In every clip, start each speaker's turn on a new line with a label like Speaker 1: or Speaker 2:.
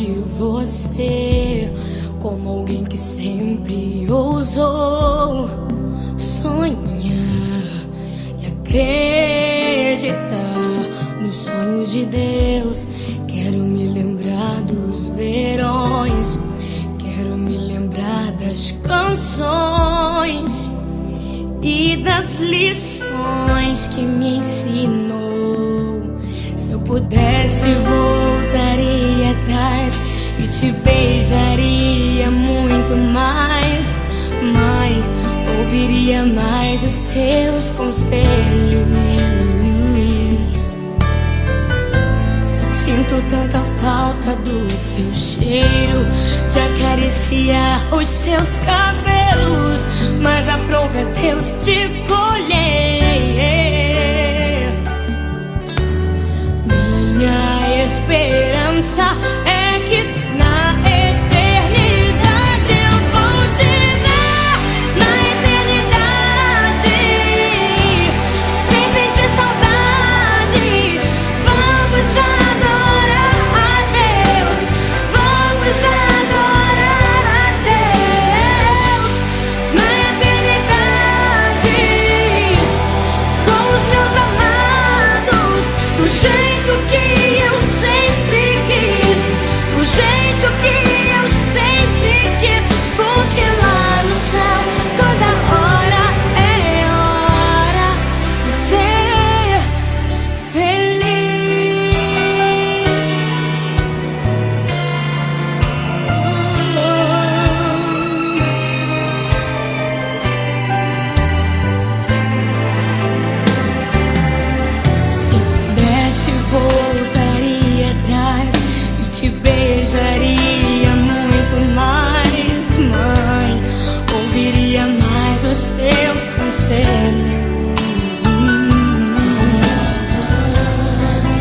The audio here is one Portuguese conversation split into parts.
Speaker 1: de você como alguém que sempre ousou sonhar e acreditar nos sonhos de Deus. Quero me lembrar dos verões, quero me lembrar das canções e das lições que me ensinou. Se eu pudesse, voltaria atrás e te beijaria muito mais. Mãe, ouviria mais os seus conselhos. Sinto tanta falta do teu cheiro, de acariciar os seus cabelos, mas a prova é Deus te colher. Minha esperança é que na eternidade eu vou te ver, na eternidade, sem sentir saudade. Vamos adorar a Deus, vamos adorar a Deus, na eternidade, com os meus amados, do jeito que eu sempre quis, do jeito que eu sempre quis, porque lá no céu toda hora é hora de ser feliz. Se pudesse, voltaria atrás e te beijaria muito mais. Mãe, ouviria mais os seus conselhos.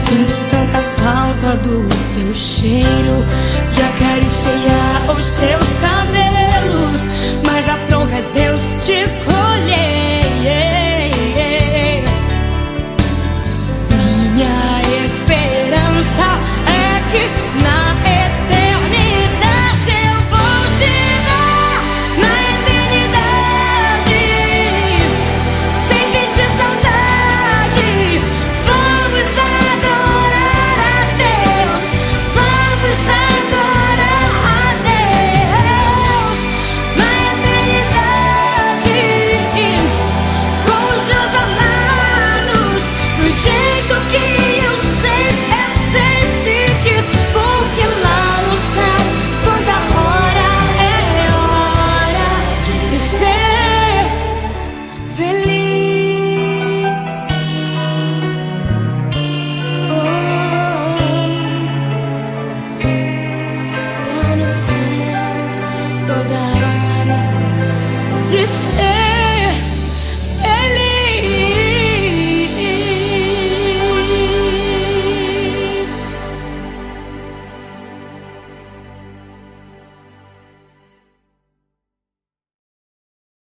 Speaker 1: Sinto tanta falta do teu cheiro,